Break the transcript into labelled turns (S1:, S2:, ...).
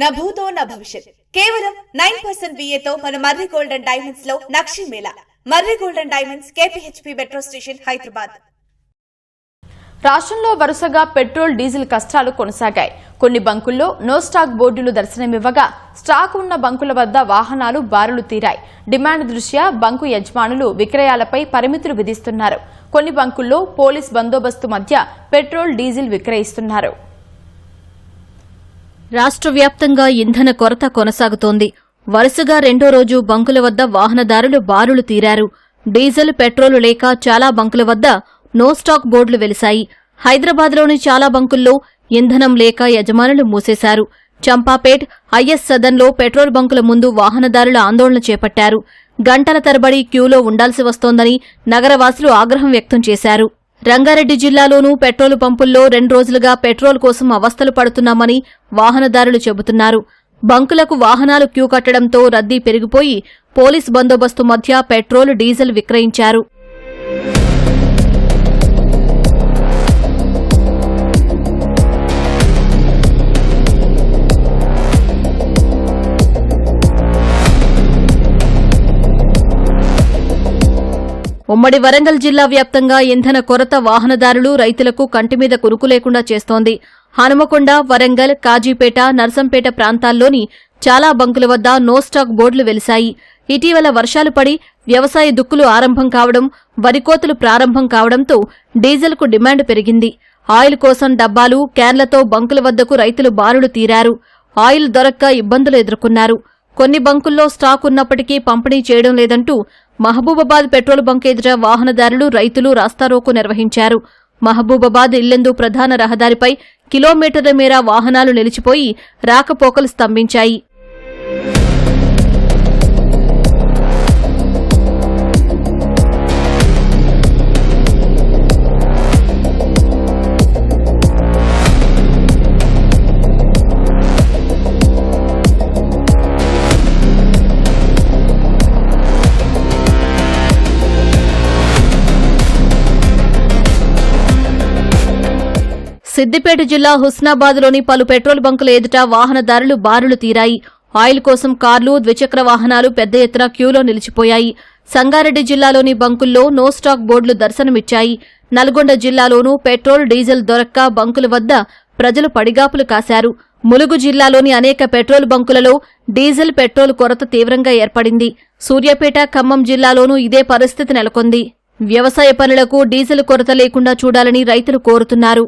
S1: నా భూతో నా భవిష్యత్. కేవలం 9% VAతో మన మర్రి గోల్డ్ అండ్ డైమండ్స్ లో నక్షి మేళా. Marri gold and diamonds, KPHP metro station, Hyderabad.
S2: రాష్ట్రంలో వరుసగా పెట్రోల్ డీజిల్ కష్టాలు కొనసాగాయి. కొన్ని బంకుల్లో నో స్టాక్ బోర్డులు దర్శనమివ్వగా స్టాక్ ఉన్న బంకుల వద్ద వాహనాలు బారులు తీరాయి. డిమాండ్ దృష్ట్యా బంకు యజమానులు విక్రయాలపై పరిమితులు విధిస్తున్నారు. కొన్ని బంకుల్లో పోలీస్ బందోబస్తు మధ్య పెట్రోల్ డీజిల్ విక్రయిస్తున్నారు.
S3: రాష్ట్ర వ్యాప్తంగా ఇంధన కొరత కొనసాగుతోంది. వరుసగా రెండో రోజు బంకుల వద్ద వాహనదారులు బారులు తీరారు. డీజిల్, పెట్రోలు లేక చాలా బంకుల వద్ద నో స్టాక్ బోర్డులు వెలిశాయి. హైదరాబాద్లోని చాలా బంకుల్లో ఇంధనం లేక యజమానులు మూసేశారు. చంపాపేట్, ఐఎస్ సదన్లో పెట్రోల్ బంకుల ముందు వాహనదారుల ఆందోళన చేపట్టారు. గంటల తరబడి క్యూలో ఉండాల్సి వస్తోందని నగరవాసులు ఆగ్రహం వ్యక్తం చేశారు. రంగారెడ్డి జిల్లాలోనూ పెట్రోలు పంపుల్లో 2 రోజులుగా పెట్రోల్ కోసం అవస్థలు పడుతున్నామని వాహనదారులు చెబుతున్నారు. బంకులకు వాహనాలు క్యూ కట్టడంతో రద్దీ పెరిగిపోయి పోలీస్ బందోబస్తు మధ్య పెట్రోల్, డీజిల్ విక్రయించారు. ఉమ్మడి వరంగల్ జిల్లా వ్యాప్తంగా ఇంధన కొరత వాహనదారులు, రైతులకు కంటిమీద కునుకు లేకుండా చేస్తోంది. హనుమకొండ, వరంగల్, కాజీపేట, నర్సంపేట ప్రాంతాల్లోని చాలా బంకుల వద్ద నో స్టాక్ బోర్డులు వెలిశాయి. ఇటీవల వర్షాలు పడి వ్యవసాయ దుక్కులు ఆరంభం కావడం, వరికోతలు ప్రారంభం కావడంతో డీజిల్కు డిమాండ్ పెరిగింది. ఆయిల్ కోసం డబ్బాలు, క్యాన్లతో బంకుల వద్దకు రైతులు బారులు తీరారు. ఆయిల్ దొరక్క ఇబ్బందులు ఎదుర్కొన్నారు. కొన్ని బంకుల్లో స్టాక్ ఉన్నప్పటికీ పంపిణీ చేయడం లేదంటూ మహబూబాబాద్ పెట్రోల్ బంక్ ఎదుట వాహనదారులు, రైతులు రాస్తారోకో నిర్వహించారు. మహబూబాబాద్ ఇల్లెందు ప్రధాన రహదారిపై కిలోమీటర్ల మేర వాహనాలు నిలిచిపోయి రాకపోకలు స్తంభించాయి. సిద్దిపేట జిల్లా హుస్నాబాద్లోని పలు పెట్రోల్ బంకుల ఎదుట వాహనదారులు బారులు తీరాయి. ఆయిల్ కోసం కార్లు, ద్విచక్ర వాహనాలు పెద్ద ఎత్తున క్యూలో నిలిచిపోయాయి. సంగారెడ్డి జిల్లాలోని బంకుల్లో నో స్టాక్ బోర్డులు దర్శనమిచ్చాయి. నల్గొండ జిల్లాలోనూ పెట్రోల్, డీజిల్ దొరక్క బంకుల వద్ద ప్రజలు పడిగాపులు కాశారు. ములుగు జిల్లాలోని అనేక పెట్రోల్ బంకులలో డీజిల్, పెట్రోల్ కొరత తీవ్రంగా ఏర్పడింది. సూర్యాపేట, ఖమ్మం జిల్లాలోనూ ఇదే పరిస్థితి నెలకొంది. వ్యవసాయ పనులకు డీజిల్ కొరత లేకుండా చూడాలని రైతులు కోరుతున్నారు.